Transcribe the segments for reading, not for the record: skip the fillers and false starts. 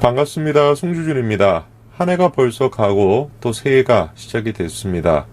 반갑습니다. 송주준입니다. 한 해가 벌써 가고 또 새해가 시작이 됐습니다.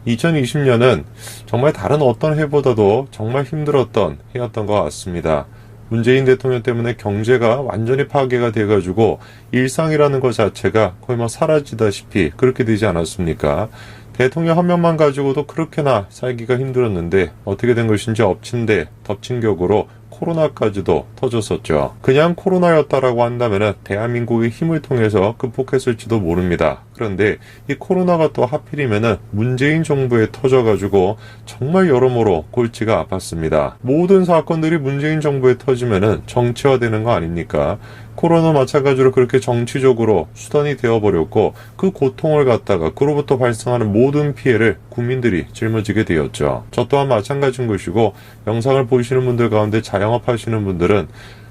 2020년은 정말 다른 어떤 해보다도 정말 힘들었던 해였던 것 같습니다. 문재인 대통령 때문에 경제가 완전히 파괴가 돼가지고 일상이라는 것 자체가 거의 사라지다시피 그렇게 되지 않았습니까? 대통령 한 명만 가지고도 그렇게나 살기가 힘들었는데 어떻게 된 것인지 엎친 데 덮친 격으로 코로나까지도 터졌었죠. 그냥 코로나였다라고 한다면 대한민국의 힘을 통해서 극복했을지도 모릅니다. 그런데 이 코로나가 또 하필이면은 문재인 정부에 터져가지고 정말 여러모로 골치가 아팠습니다. 모든 사건들이 문재인 정부에 터지면은 정치화되는 거 아닙니까? 코로나 마찬가지로 그렇게 정치적으로 수단이 되어버렸고 그 고통을 갖다가 그로부터 발생하는 모든 피해를 국민들이 짊어지게 되었죠. 저 또한 마찬가지인 것이고 영상을 보시는 분들 가운데 자영업 하시는 분들은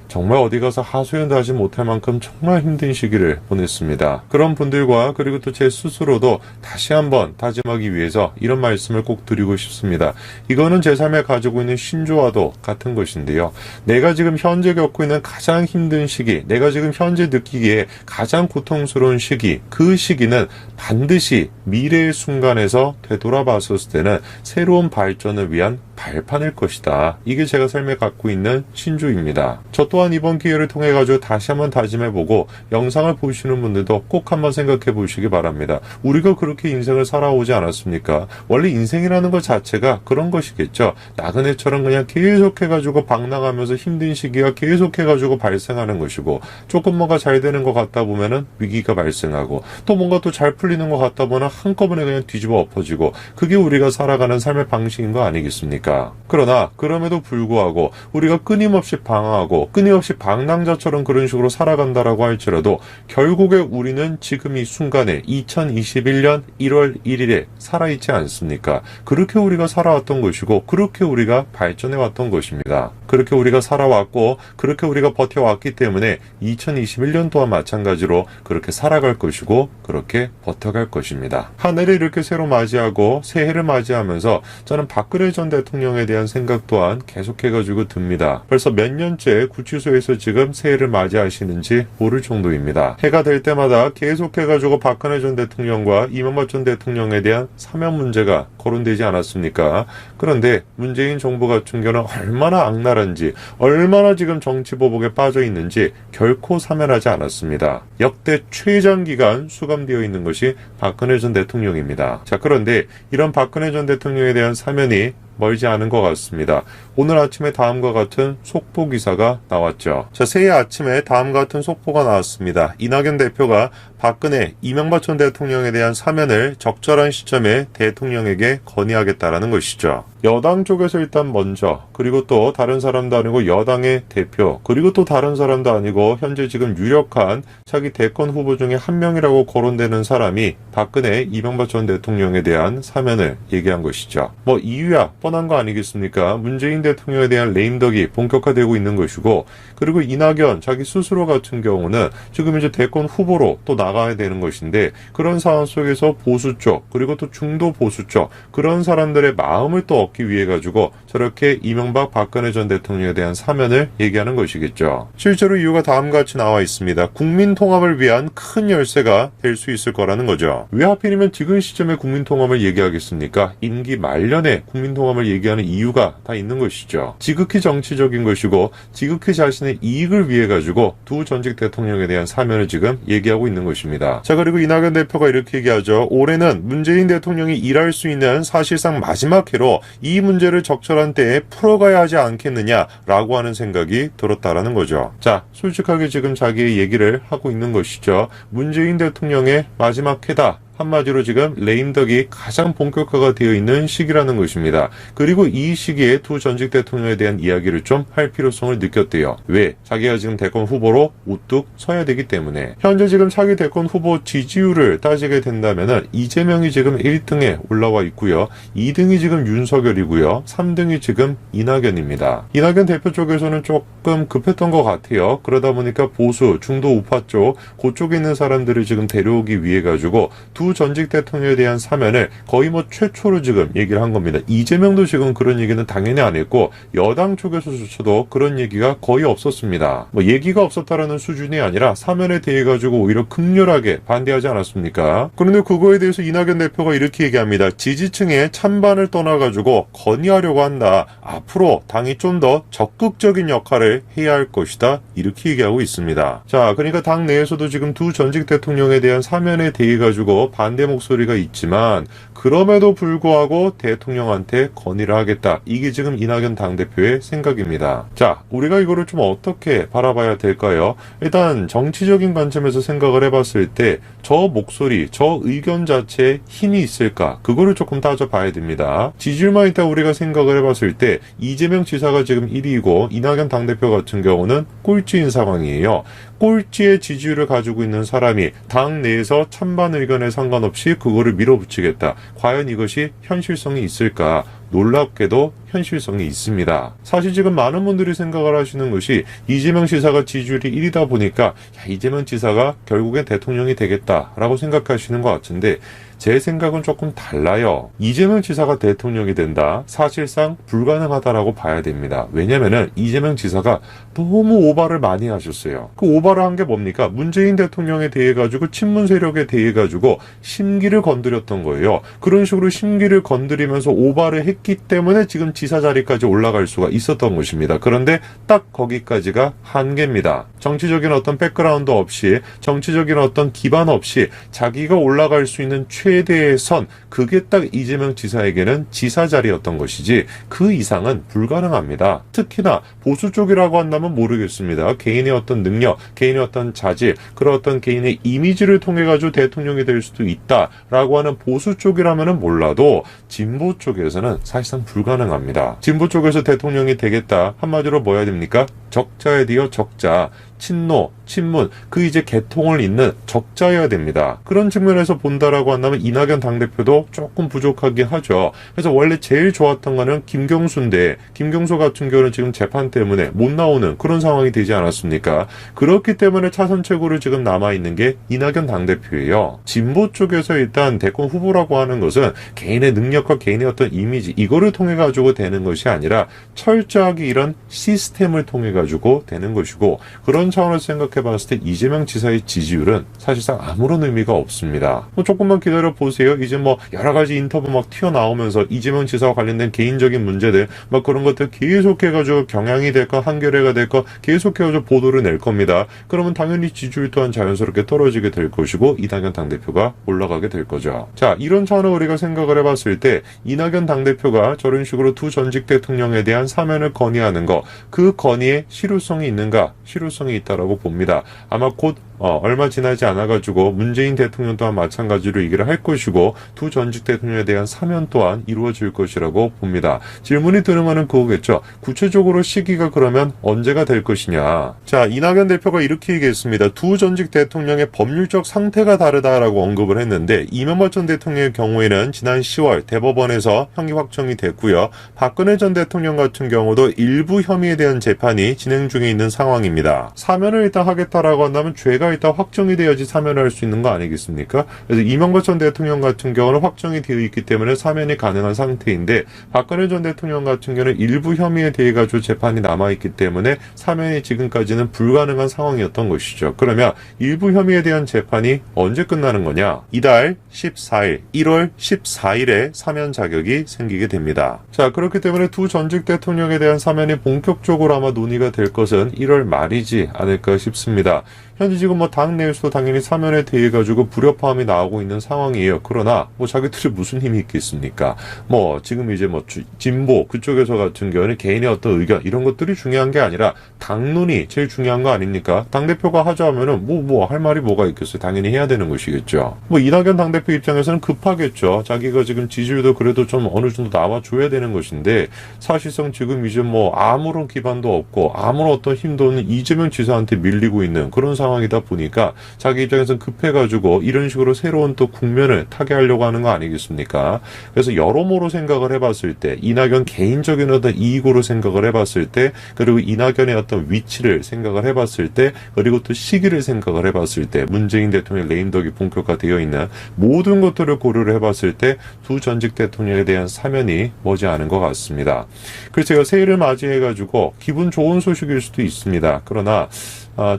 정말 어디 가서 하소연도 하지 못할 만큼 정말 힘든 시기를 보냈습니다. 그런 분들과 그리고 또 제 스스로도 다시 한번 다짐하기 위해서 이런 말씀을 꼭 드리고 싶습니다. 이거는 제 삶에 가지고 있는 신조와도 같은 것인데요. 내가 지금 현재 겪고 있는 가장 힘든 시기, 내가 지금 현재 느끼기에 가장 고통스러운 시기, 그 시기는 반드시 미래의 순간에서 되돌아봤을 때는 새로운 발전을 위한 발판일 것이다. 이게 제가 삶에 갖고 있는 신조입니다. 저 또한 이번 기회를 통해 가지고 다시 한번 다짐해보고 영상을 보시는 분들도 꼭 한번 생각해 보시기 바랍니다. 우리가 그렇게 인생을 살아오지 않았습니까? 원래 인생이라는 것 자체가 그런 것이겠죠. 나그네처럼 그냥 계속해가지고 방랑하면서 힘든 시기가 계속해가지고 발생하는 것이고 조금 뭔가 잘 되는 것 같다 보면은 위기가 발생하고 또 뭔가 또 잘 풀리는 것 같다 보면 한꺼번에 그냥 뒤집어 엎어지고 그게 우리가 살아가는 삶의 방식인 거 아니겠습니까? 그러나 그럼에도 불구하고 우리가 끊임없이 방황하고 끊임없이 방랑자처럼 그런 식으로 살아간다라고 할지라도 결국에 우리는 지금 이 순간에 2021년 1월 1일에 살아있지 않습니까? 그렇게 우리가 살아왔던 것이고 그렇게 우리가 발전해왔던 것입니다. 그렇게 우리가 살아왔고 그렇게 우리가 버텨왔기 때문에 2021년 또한 마찬가지로 그렇게 살아갈 것이고 그렇게 버텨갈 것입니다. 한 해를 이렇게 새로 맞이하고 새해를 맞이하면서 저는 박근혜 전 대통령에 대한 생각 또한 계속해가지고 듭니다. 벌써 몇 년째 구치소에서 지금 새해를 맞이하시는지 모를 정도입니다. 해가 될 때마다 계속해가지고 박근혜 전 대통령과 이명박 전 대통령에 대한 사면 문제가 거론되지 않았습니까? 그런데 문재인 정부 같은 경우는 얼마나 악랄한지 얼마나 지금 정치보복에 빠져 있는지 결코 사면하지 않았습니다. 역대 최장기간 수감되어 있는 것이 박근혜 전 대통령입니다. 자, 그런데 이런 박근혜 전 대통령에 대한 사면이 멀지 않은 것 같습니다. 오늘 아침에 다음과 같은 속보 기사가 나왔죠. 자, 새해 아침에 다음과 같은 속보가 나왔습니다. 이낙연 대표가 박근혜, 이명박 전 대통령에 대한 사면을 적절한 시점에 대통령에게 건의하겠다라는 것이죠. 여당 쪽에서 일단 먼저 그리고 또 다른 사람도 아니고 여당의 대표 그리고 또 다른 사람도 아니고 현재 지금 유력한 차기 대권 후보 중에 한 명이라고 거론되는 사람이 박근혜, 이명박 전 대통령에 대한 사면을 얘기한 것이죠. 이유야 뻔한 거 아니겠습니까? 문재인 대통령에 대한 레임덕이 본격화되고 있는 것이고 그리고 이낙연 자기 스스로 같은 경우는 지금 이제 대권 후보로 또 나가야 되는 것인데 그런 상황 속에서 보수 쪽 그리고 또 중도 보수 쪽 그런 사람들의 마음을 또 얻기 위해 가지고 저렇게 이명박 박근혜 전 대통령에 대한 사면을 얘기하는 것이겠죠. 실제로 이유가 다음과 같이 나와 있습니다. 국민 통합을 위한 큰 열쇠가 될 수 있을 거라는 거죠. 왜 하필이면 지금 시점에 국민 통합을 얘기하겠습니까? 임기 말년에 국민 통합을 얘기하는 이유가 다 있는 것이죠. 지극히 정치적인 것이고 지극히 자신의 이익을 위해 가지고 두 전직 대통령에 대한 사면을 지금 얘기하고 있는 것입니다. 자, 그리고 이낙연 대표가 이렇게 얘기하죠. 올해는 문재인 대통령이 일할 수 있는 사실상 마지막 해로 이 문제를 적절한 때에 풀어가야 하지 않겠느냐라고 하는 생각이 들었다라는 거죠. 자, 솔직하게 지금 자기의 얘기를 하고 있는 것이죠. 문재인 대통령의 마지막 해다. 한마디로 지금 레임덕이 가장 본격화가 되어 있는 시기라는 것입니다. 그리고 이 시기에 두 전직 대통령에 대한 이야기를 좀 할 필요성을 느꼈대요. 왜? 자기가 지금 대권 후보로 우뚝 서야 되기 때문에. 현재 지금 차기 대권 후보 지지율을 따지게 된다면은 이재명이 지금 1등에 올라와 있고요. 2등이 지금 윤석열이고요. 3등이 지금 이낙연입니다. 이낙연 대표 쪽에서는 조금 급했던 것 같아요. 그러다 보니까 보수, 중도 우파 쪽 그쪽에 있는 사람들을 지금 데려오기 위해 가지고 두 두 전직 대통령에 대한 사면을 거의 뭐 최초로 지금 얘기를 한 겁니다. 이재명도 지금 그런 얘기는 당연히 안 했고 여당 쪽에서조차도 그런 얘기가 거의 없었습니다. 뭐 얘기가 없었다라는 수준이 아니라 사면에 대해 가지고 오히려 극렬하게 반대하지 않았습니까? 그런데 그거에 대해서 이낙연 대표가 이렇게 얘기합니다. 지지층의 찬반을 떠나가지고 건의하려고 한다. 앞으로 당이 좀 더 적극적인 역할을 해야 할 것이다. 이렇게 얘기하고 있습니다. 자, 그러니까 당 내에서도 지금 두 전직 대통령에 대한 사면에 대해 가지고 반대 목소리가 있지만 그럼에도 불구하고 대통령한테 건의를 하겠다. 이게 지금 이낙연 당대표의 생각입니다. 자, 우리가 이거를 좀 어떻게 바라봐야 될까요? 일단 정치적인 관점에서 생각을 해봤을 때 저 목소리, 저 의견 자체에 힘이 있을까? 그거를 조금 따져봐야 됩니다. 지지율만 일단 우리가 생각을 해봤을 때 이재명 지사가 지금 1위이고 이낙연 당대표 같은 경우는 꼴찌인 상황이에요. 꼴찌의 지지율을 가지고 있는 사람이 당 내에서 찬반 의견에 상관없이 그거를 밀어붙이겠다. 과연 이것이 현실성이 있을까? 놀랍게도 현실성이 있습니다. 사실 지금 많은 분들이 생각을 하시는 것이 이재명 지사가 지지율이 1위다 보니까 이재명 지사가 결국엔 대통령이 되겠다라고 생각하시는 것 같은데 제 생각은 조금 달라요. 이재명 지사가 대통령이 된다? 사실상 불가능하다라고 봐야 됩니다. 왜냐면은 이재명 지사가 너무 오바를 많이 하셨어요. 그 오바를 한 게 뭡니까? 문재인 대통령에 대해 가지고 친문 세력에 대해 가지고 심기를 건드렸던 거예요. 그런 식으로 심기를 건드리면서 오바를 했기 때문에 지금 지사 자리까지 올라갈 수가 있었던 것입니다. 그런데 딱 거기까지가 한계입니다. 정치적인 어떤 백그라운드 없이 정치적인 어떤 기반 없이 자기가 올라갈 수 있는 최대의 선, 그게 딱 이재명 지사에게는 지사 자리였던 것이지 그 이상은 불가능합니다. 특히나 보수 쪽이라고 한다면 모르겠습니다. 개인의 어떤 능력, 개인의 어떤 자질, 그런 어떤 개인의 이미지를 통해 가지고 대통령이 될 수도 있다라고 하는 보수 쪽이라면은 몰라도 진보 쪽에서는 사실상 불가능합니다. 진보 쪽에서 대통령이 되겠다. 한마디로 뭐 해야 됩니까? 적자에 대어 적자, 친노, 친문, 그 이제 계통을 잇는 적자여야 됩니다. 그런 측면에서 본다라고 한다면 이낙연 당대표도 조금 부족하긴 하죠. 그래서 원래 제일 좋았던 거는 김경수인데 김경수 같은 경우는 지금 재판 때문에 못 나오는 그런 상황이 되지 않았습니까? 그렇기 때문에 차선 최고로 지금 남아있는 게 이낙연 당대표예요. 진보 쪽에서 일단 대권 후보라고 하는 것은 개인의 능력과 개인의 어떤 이미지 이거를 통해 가지고 되는 것이 아니라 철저하게 이런 시스템을 통해 가지고 되는 것이고 그런 차원에서 생각해 봤을 때 이재명 지사의 지지율은 사실상 아무런 의미가 없습니다. 조금만 기다려 보세요. 이제 뭐 여러 가지 인터뷰 막 튀어나오면서 이재명 지사와 관련된 개인적인 문제들 막 그런 것들 계속해 가지고 경향이 될까 한겨레가 될까 계속해 가지고 보도를 낼 겁니다. 그러면 당연히 지지율 또한 자연스럽게 떨어지게 될 것이고 이낙연 당대표가 올라가게 될 거죠. 자, 이런 차원을 우리가 생각을 해봤을 때 이낙연 당대표가 저런 식으로 두 전직 대통령에 대한 사면을 건의하는 거, 그 건의에 실효성이 있는가? 실효성이 있다라고 봅니다. 아마 곧 얼마 지나지 않아가지고 문재인 대통령 또한 마찬가지로 얘기를 할 것이고 두 전직 대통령에 대한 사면 또한 이루어질 것이라고 봅니다. 질문이 드는 거는 그거겠죠. 구체적으로 시기가 그러면 언제가 될 것이냐. 자, 이낙연 대표가 이렇게 얘기했습니다. 두 전직 대통령의 법률적 상태가 다르다라고 언급을 했는데 이명박 전 대통령의 경우에는 지난 10월 대법원에서 형이 확정이 됐고요. 박근혜 전 대통령 같은 경우도 일부 혐의에 대한 재판이 진행 중에 있는 상황입니다. 사면을 일단 하겠다라고 한다면 죄가 일단 확정이 되어야지 사면을 할 수 있는 거 아니겠습니까? 그래서 이명박 전 대통령 같은 경우는 확정이 되어 있기 때문에 사면이 가능한 상태인데 박근혜 전 대통령 같은 경우는 일부 혐의에 대해 가지고 재판이 남아있기 때문에 사면이 지금까지는 불가능한 상황이었던 것이죠. 그러면 일부 혐의에 대한 재판이 언제 끝나는 거냐? 이달 14일, 1월 14일에 사면 자격이 생기게 됩니다. 자, 그렇기 때문에 두 전직 대통령에 대한 사면이 본격적으로 아마 논의가 될 것은 1월 말이지 않을까 싶습니다. 현재 지금 뭐 당 내에서도 당연히 사면에 대해 가지고 불협화음이 나오고 있는 상황이에요. 그러나 뭐 자기들이 무슨 힘이 있겠습니까? 뭐 지금 이제 뭐 진보 그쪽에서 같은 경우는 개인의 어떤 의견 이런 것들이 중요한 게 아니라 당론이 제일 중요한 거 아닙니까? 당대표가 하자면은 뭐 할 말이 뭐가 있겠어요? 당연히 해야 되는 것이겠죠. 뭐 이낙연 당대표 입장에서는 급하겠죠. 자기가 지금 지지율도 그래도 좀 어느 정도 나와줘야 되는 것인데 사실상 지금 이제 뭐 아무런 기반도 없고 아무런 어떤 힘도 없는 이재명 지사한테 밀리고 있는 그런 상황 상황이다 보니까 자기 입장에서는 급해가지고 이런 식으로 새로운 또 국면을 타개하려고 하는 거 아니겠습니까? 그래서 여러모로 생각을 해봤을 때 이낙연 개인적인 어떤 이익으로 생각을 해봤을 때 그리고 이낙연의 어떤 위치를 생각을 해봤을 때 그리고 또 시기를 생각을 해봤을 때 문재인 대통령의 레임덕이 본격화되어 있는 모든 것들을 고려를 해봤을 때 두 전직 대통령에 대한 사면이 머지않은 것 같습니다. 그래서 제가 새해를 맞이해가지고 기분 좋은 소식일 수도 있습니다. 그러나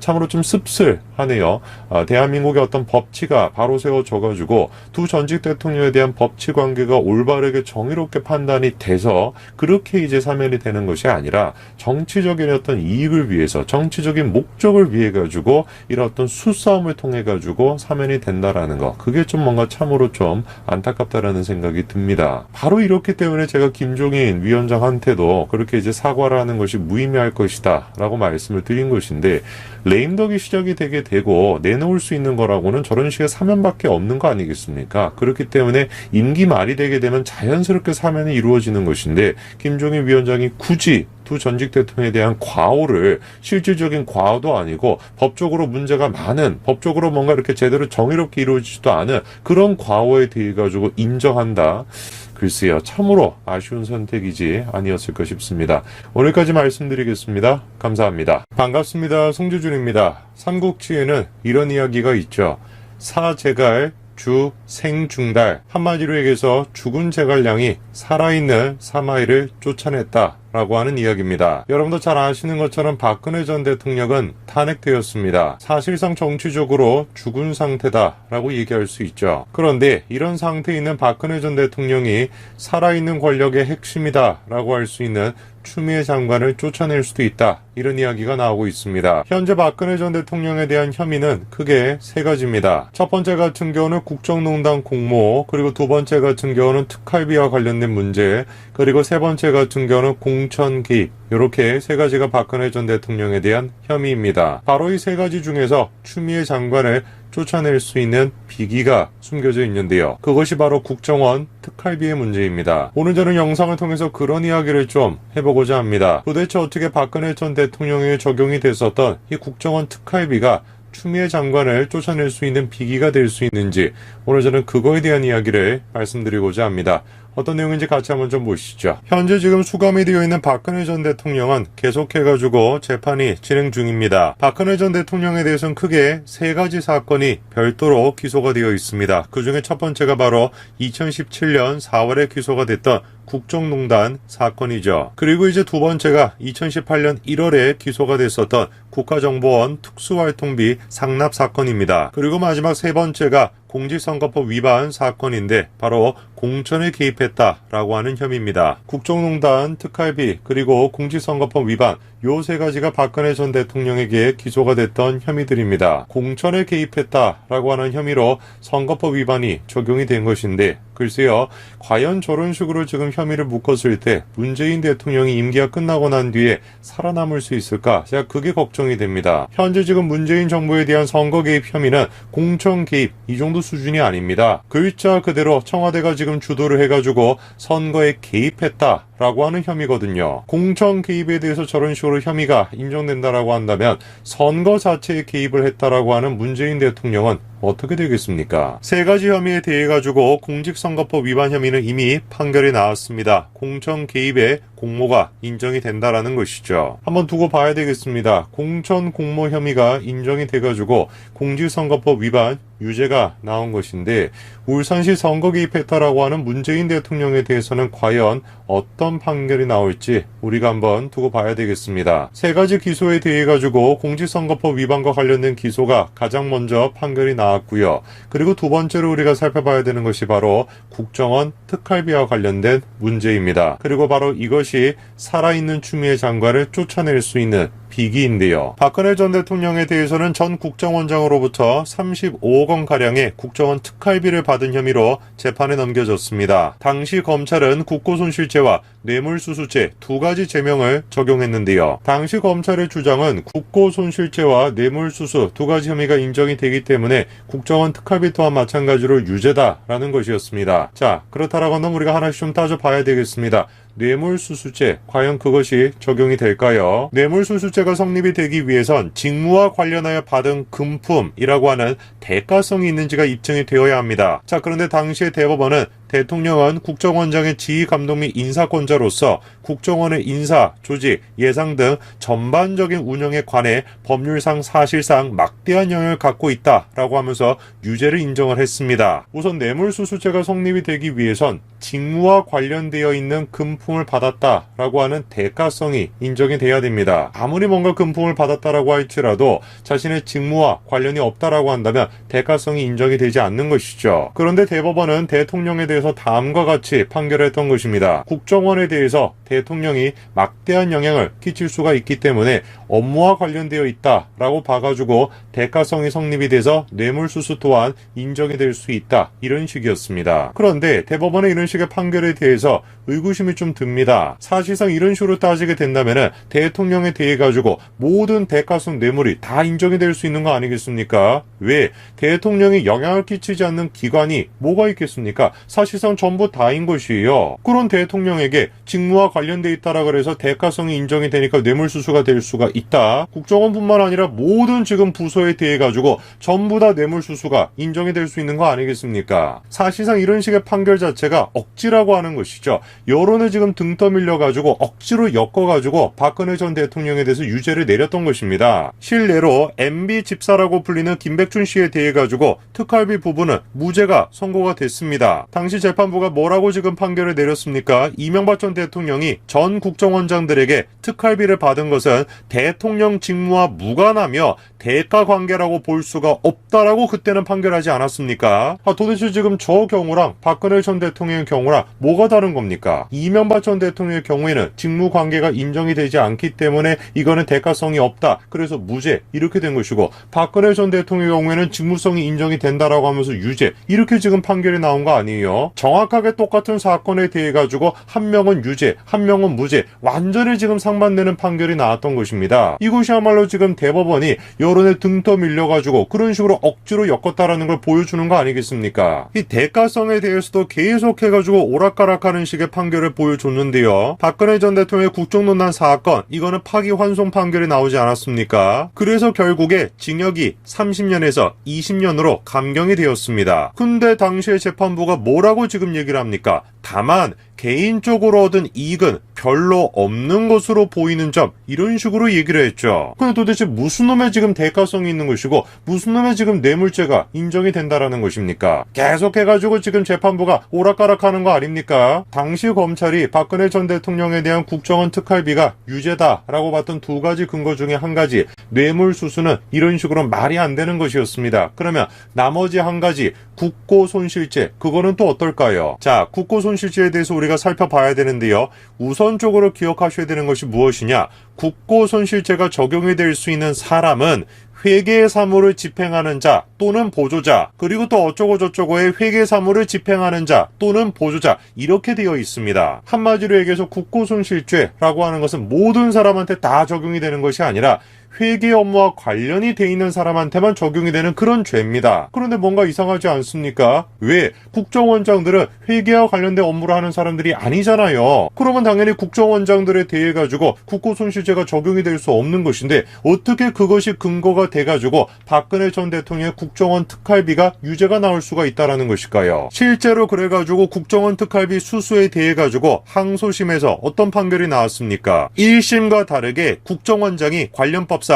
참으로 좀 씁쓸하네요. 대한민국의 어떤 법치가 바로 세워져가지고 두 전직 대통령에 대한 법치 관계가 올바르게 정의롭게 판단이 돼서 그렇게 이제 사면이 되는 것이 아니라 정치적인 어떤 이익을 위해서 정치적인 목적을 위해 가지고 이런 어떤 수싸움을 통해 가지고 사면이 된다라는 거, 그게 좀 뭔가 참으로 좀 안타깝다라는 생각이 듭니다. 바로 이렇기 때문에 제가 김종인 위원장한테도 그렇게 이제 사과를 하는 것이 무의미할 것이다 라고 말씀을 드린 것인데, 레임덕이 시작이 되게 되고 내놓을 수 있는 거라고는 저런 식의 사면밖에 없는 거 아니겠습니까? 그렇기 때문에 임기 말이 되게 되면 자연스럽게 사면이 이루어지는 것인데, 김종인 위원장이 굳이 두 전직 대통령에 대한 과오를, 실질적인 과오도 아니고 법적으로 문제가 많은, 법적으로 뭔가 이렇게 제대로 정의롭게 이루어지지도 않은 그런 과오에 대해 가지고 인정한다. 글쎄요, 참으로 아쉬운 선택이지 아니었을까 싶습니다. 오늘까지 말씀드리겠습니다. 감사합니다. 반갑습니다. 송주준입니다. 삼국지에는 이런 이야기가 있죠. 사제갈, 주, 생, 중달. 한마디로 얘기해서 죽은 제갈량이 살아있는 사마이를 쫓아냈다 라고 하는 이야기입니다. 여러분도 잘 아시는 것처럼 박근혜 전 대통령은 탄핵되었습니다. 사실상 정치적으로 죽은 상태다 라고 얘기할 수 있죠. 그런데 이런 상태에 있는 박근혜 전 대통령이 살아있는 권력의 핵심이다 라고 할 수 있는 추미애 장관을 쫓아낼 수도 있다, 이런 이야기가 나오고 있습니다. 현재 박근혜 전 대통령에 대한 혐의는 크게 세 가지입니다. 첫 번째 같은 경우는 국정농단 공모, 그리고 두 번째 같은 경우는 특활비와 관련된 문제, 그리고 세 번째 같은 경우는 공천 개입, 이렇게 세 가지가 박근혜 전 대통령에 대한 혐의입니다. 바로 이 세 가지 중에서 추미애 장관을 쫓아낼 수 있는 비기가 숨겨져 있는데요. 그것이 바로 국정원 특활비의 문제입니다. 오늘 저는 영상을 통해서 그런 이야기를 좀 해보고자 합니다. 도대체 어떻게 박근혜 전 대통령에 적용이 됐었던 이 국정원 특활비가 추미애 장관을 쫓아낼 수 있는 비기가 될 수 있는지, 오늘 저는 그거에 대한 이야기를 말씀드리고자 합니다. 어떤 내용인지 같이 한번 좀 보시죠. 현재 지금 수감이 되어 있는 박근혜 전 대통령은 계속해가지고 재판이 진행 중입니다. 박근혜 전 대통령에 대해서는 크게 세 가지 사건이 별도로 기소가 되어 있습니다. 그 중에 첫 번째가 바로 2017년 4월에 기소가 됐던 국정농단 사건이죠. 그리고 이제 두 번째가 2018년 1월에 기소가 됐었던 국가정보원 특수활동비 상납 사건입니다. 그리고 마지막 세 번째가 공직선거법 위반 사건인데 바로 공천에 개입했다라고 하는 혐의입니다. 국정농단, 특활비, 그리고 공직선거법 위반, 요 세 가지가 박근혜 전 대통령에게 기소가 됐던 혐의들입니다. 공천에 개입했다라고 하는 혐의로 선거법 위반이 적용이 된 것인데, 글쎄요, 과연 저런 식으로 지금 혐의를 묶었을 때 문재인 대통령이 임기가 끝나고 난 뒤에 살아남을 수 있을까? 제가 그게 걱정이 됩니다. 현재 지금 문재인 정부에 대한 선거 개입 혐의는 공천 개입 이 정도 수준이 아닙니다. 글자 그대로 청와대가 지금 주도를 해가지고 선거에 개입했다라고 하는 혐의거든요. 공천 개입에 대해서 저런 식으로 혐의가 인정된다라고 한다면 선거 자체에 개입을 했다라고 하는 문재인 대통령은 어떻게 되겠습니까? 세 가지 혐의에 대해 가지고 공직선거법 위반 혐의는 이미 판결이 나왔습니다. 공천 개입에 공모가 인정이 된다라는 것이죠. 한번 두고 봐야 되겠습니다. 공천 공모 혐의가 인정이 돼가지고 공직선거법 위반 유죄가 나온 것인데, 울산시 선거 개입했다라고 하는 문재인 대통령에 대해서는 과연 어떤 판결이 나올지 우리가 한번 두고 봐야 되겠습니다. 세 가지 기소에 대해 가지고 공직선거법 위반과 관련된 기소가 가장 먼저 판결이 나왔고요. 그리고 두 번째로 우리가 살펴봐야 되는 것이 바로 국정원 특활비와 관련된 문제입니다. 그리고 바로 이것이 살아있는 추미애 장관을 쫓아낼 수 있는 비기인데요. 박근혜 전 대통령에 대해서는 전 국정원장으로부터 35억 원가량의 국정원 특활비를 받은 혐의로 재판에 넘겨졌습니다. 당시 검찰은 국고손실죄와 뇌물수수죄 두 가지 제명을 적용했는데요. 당시 검찰의 주장은 국고손실죄와 뇌물수수 두 가지 혐의가 인정이 되기 때문에 국정원 특활비 또한 마찬가지로 유죄다라는 것이었습니다. 자, 그렇다라고 하면 우리가 하나씩 좀 따져봐야 되겠습니다. 뇌물수수죄, 과연 그것이 적용이 될까요? 뇌물수수죄가 성립이 되기 위해선 직무와 관련하여 받은 금품이라고 하는 대가성이 있는지가 입증이 되어야 합니다. 자, 그런데 당시의 대법원은 대통령은 국정원장의 지휘 감독 및 인사권자로서 국정원의 인사, 조직, 예상 등 전반적인 운영에 관해 법률상 사실상 막대한 영향을 갖고 있다라고 하면서 유죄를 인정을 했습니다. 우선 뇌물수수죄가 성립이 되기 위해선 직무와 관련되어 있는 금품을 받았다라고 하는 대가성이 인정이 돼야 됩니다. 아무리 뭔가 금품을 받았다라고 할지라도 자신의 직무와 관련이 없다라고 한다면 대가성이 인정이 되지 않는 것이죠. 그런데 대법원은 대통령에 대해서 다음과 같이 판결했던 것입니다. 국정원에 대해서 대통령이 막대한 영향을 끼칠 수가 있기 때문에 업무와 관련되어 있다라고 봐가지고 대가성이 성립이 돼서 뇌물수수 또한 인정이 될 수 있다, 이런 식이었습니다. 그런데 대법원의 이런 식의 판결에 대해서 의구심이 좀 듭니다. 사실상 이런 식으로 따지게 된다면 대통령에 대해 가지고 모든 대가성 뇌물이 다 인정이 될 수 있는 거 아니겠습니까? 왜? 대통령이 영향을 끼치지 않는 기관이 뭐가 있겠습니까? 사실상 전부 다인 것이에요. 그런 대통령에게 직무와 관련돼 있다라 그래서 대가성이 인정이 되니까 뇌물수수가 될 수가 있다. 국정원뿐만 아니라 모든 지금 부서에 대해 가지고 전부 다 뇌물수수가 인정이 될 수 있는 거 아니겠습니까? 사실상 이런 식의 판결 자체가 억지라고 하는 것이죠. 여론에 지금 등 떠밀려 가지고 억지로 엮어 가지고 박근혜 전 대통령에 대해서 유죄를 내렸던 것입니다. 실례로 MB 집사라고 불리는 김백준 씨에 대해 가지고 특활비 부분은 무죄가 선고가 됐습니다. 당시 재판부가 뭐라고 지금 판결을 내렸습니까? 이명박 전 대통령이 전 국정원장들에게 특활비를 받은 것은 대통령 직무와 무관하며 대가 관계라고 볼 수가 없다라고 그때는 판결하지 않았습니까? 도대체 지금 저 경우랑 박근혜 전 대통령의 경우랑 뭐가 다른 겁니까? 이명박 전 대통령의 경우에는 직무 관계가 인정이 되지 않기 때문에 이거는 대가성이 없다, 그래서 무죄, 이렇게 된 것이고, 박근혜 전 대통령의 경우에는 직무성이 인정이 된다라고 하면서 유죄, 이렇게 지금 판결이 나온 거 아니에요? 정확하게 똑같은 사건에 대해 가지고 한 명은 유죄, 한 명은 무죄, 완전히 지금 상반되는 판결이 나왔던 것입니다. 이것이야말로 지금 대법원이 여론에 등 떠밀려 가지고 그런 식으로 억지로 엮었다라는 걸 보여주는 거 아니겠습니까? 이 대가성에 대해서도 계속해 가지고 오락가락하는 식의 판결을 보여줬는데요. 박근혜 전 대통령의 국정농단 사건, 이거는 파기환송 판결이 나오지 않았습니까? 그래서 결국에 징역이 30년에서 20년으로 감경이 되었습니다. 근데 당시에 재판부가 뭐라고 지금 얘기를 합니까? 다만 개인적으로 얻은 이익은 별로 없는 것으로 보이는 점, 이런 식으로 얘기를 했죠. 근데 도대체 무슨 놈의 지금 대가성이 있는 것이고 무슨 놈의 지금 뇌물죄가 인정이 된다라는 것입니까? 계속해가지고 지금 재판부가 오락가락하는 거 아닙니까? 당시 검찰이 박근혜 전 대통령에 대한 국정원 특활비가 유죄다라고 봤던 두 가지 근거 중에 한 가지, 뇌물수수는 이런 식으로 말이 안 되는 것이었습니다. 그러면 나머지 한 가지, 국고손실죄, 그거는 또 어떨까요? 자, 국고손실죄에 대해서 우리가 살펴봐야 되는데요. 우선적으로 기억하셔야 되는 것이 무엇이냐? 국고손실죄가 적용이 될 수 있는 사람은 회계 사무를 집행하는 자 또는 보조자, 그리고 또 어쩌고저쩌고의 회계 사무를 집행하는 자 또는 보조자, 이렇게 되어 있습니다. 한마디로 얘기해서 국고손실죄라고 하는 것은 모든 사람한테 다 적용이 되는 것이 아니라 회계 업무와 관련이 돼 있는 사람한테만 적용이 되는 그런 죄입니다. 그런데 뭔가 이상하지 않습니까? 왜? 국정원장들은 회계와 관련된 업무를 하는 사람들이 아니잖아요. 그러면 당연히 국정원장들에 대해 가지고 국고손실죄가 적용이 될 수 없는 것인데 어떻게 그것이 근거가 돼 가지고 박근혜 전 대통령의 국정원 특활비가 유죄가 나올 수가 있다라는 것일까요? 실제로 그래 가지고 국정원 특활비 수수에 대해 가지고 항소심에서 어떤 판결이 나왔습니까? 1심과 다르게 국정원장이 관련법상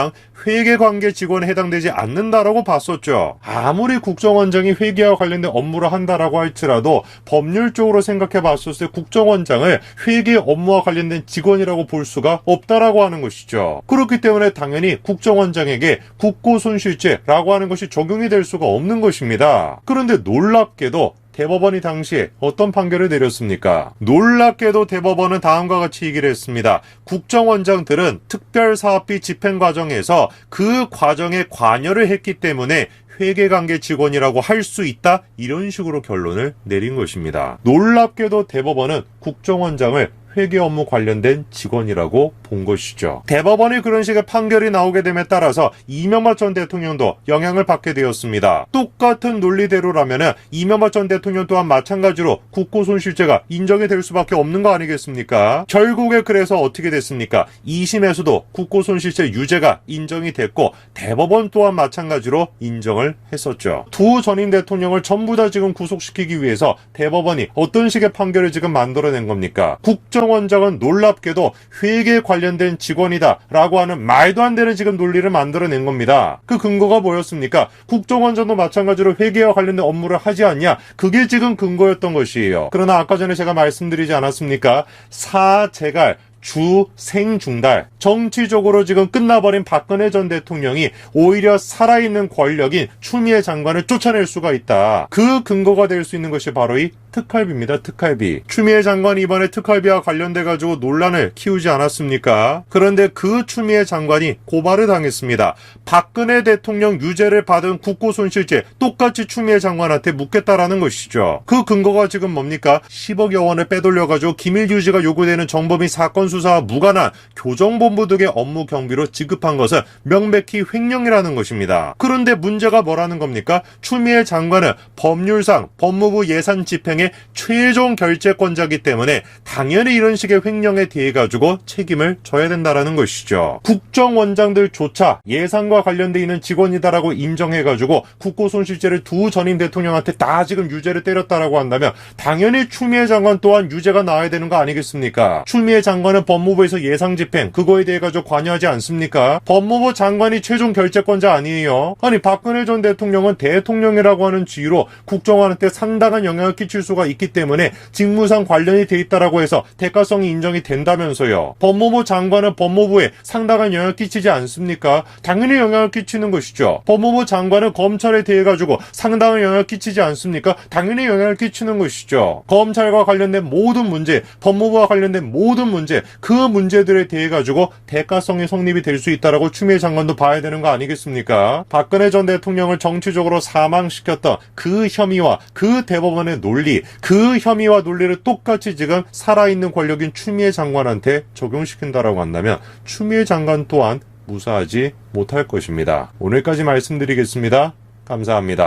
회계관계 직원에 해당되지 않는다라고 봤었죠. 아무리 국정원장이 회계와 관련된 업무를 한다라고 할지라도 법률적으로 생각해 봤을 때 국정원장을 회계 업무와 관련된 직원이라고 볼 수가 없다라고 하는 것이죠. 그렇기 때문에 당연히 국정원장에게 국고손실죄라고 하는 것이 적용이 될 수가 없는 것입니다. 그런데 놀랍게도 대법원이 당시에 어떤 판결을 내렸습니까? 놀랍게도 대법원은 다음과 같이 얘기를 했습니다. 국정원장들은 특별사업비 집행 과정에서 그 과정에 관여를 했기 때문에 회계관계 직원이라고 할 수 있다, 이런 식으로 결론을 내린 것입니다. 놀랍게도 대법원은 국정원장을 회계 업무 관련된 직원이라고 본 것이죠. 대법원이 그런 식의 판결이 나오게 됨에 따라서 이명박 전 대통령도 영향을 받게 되었습니다. 똑같은 논리대로라면 이명박 전 대통령 또한 마찬가지로 국고손실죄가 인정이 될 수밖에 없는 거 아니겠습니까? 결국에 그래서 어떻게 됐습니까? 2심에서도 국고손실죄 유죄가 인정이 됐고 대법원 또한 마찬가지로 인정을 했었죠. 두 전임 대통령을 전부 다 지금 구속시키기 위해서 대법원이 어떤 식의 판결을 지금 만들어낸 겁니까? 국정원장은 놀랍게도 회계에 관련된 직원이다 라고 하는 말도 안 되는 지금 논리를 만들어낸 겁니다. 그 근거가 뭐였습니까? 국정원장도 마찬가지로 회계와 관련된 업무를 하지 않냐? 그게 지금 근거였던 것이에요. 그러나 아까 전에 제가 말씀드리지 않았습니까? 사재갈 주생중달 정치적으로 지금 끝나버린 박근혜 전 대통령이 오히려 살아있는 권력인 추미애 장관을 쫓아낼 수가 있다. 그 근거가 될 수 있는 것이 바로 이 특활비입니다. 특활비. 추미애 장관이 이번에 특활비와 관련돼 가지고 논란을 키우지 않았습니까? 그런데 그 추미애 장관이 고발을 당했습니다. 박근혜 대통령 유죄를 받은 국고손실죄 똑같이 추미애 장관한테 묻겠다라는 것이죠. 그 근거가 지금 뭡니까? 10억여 원을 빼돌려 가지고 기밀 유지가 요구되는 정범이 사건 수사와 무관한 교정본부 등의 업무 경비로 지급한 것은 명백히 횡령이라는 것입니다. 그런데 문제가 뭐라는 겁니까? 추미애 장관은 법률상 법무부 예산 집행의 최종 결재권자이기 때문에 당연히 이런 식의 횡령에 대해 가지고 책임을 져야 된다라는 것이죠. 국정원장들조차 예산과 관련돼 있는 직원이다라고 인정해 가지고 국고손실죄를 두 전임 대통령한테 다 지금 유죄를 때렸다라고 한다면 당연히 추미애 장관 또한 유죄가 나와야 되는 거 아니겠습니까? 추미애 장관은 법무부에서 예상 집행 그거에 대해 가지고 관여하지 않습니까? 법무부 장관이 최종 결재권자 아니에요. 아니 박근혜 전 대통령은 대통령이라고 하는 지위로 국정원한테 상당한 영향을 끼칠 수가 있기 때문에 직무상 관련이 돼 있다라고 해서 대가성이 인정이 된다면서요. 법무부 장관은 법무부에 상당한 영향을 끼치지 않습니까? 당연히 영향을 끼치는 것이죠. 법무부 장관은 검찰에 대해 가지고 상당한 영향을 끼치지 않습니까? 당연히 영향을 끼치는 것이죠. 검찰과 관련된 모든 문제, 법무부와 관련된 모든 문제, 그 문제들에 대해 가지고 대가성이 성립이 될 수 있다라고 추미애 장관도 봐야 되는 거 아니겠습니까? 박근혜 전 대통령을 정치적으로 사망시켰던 그 혐의와 그 대법원의 논리, 그 혐의와 논리를 똑같이 지금 살아있는 권력인 추미애 장관한테 적용시킨다라고 한다면 추미애 장관 또한 무사하지 못할 것입니다. 오늘까지 말씀드리겠습니다. 감사합니다.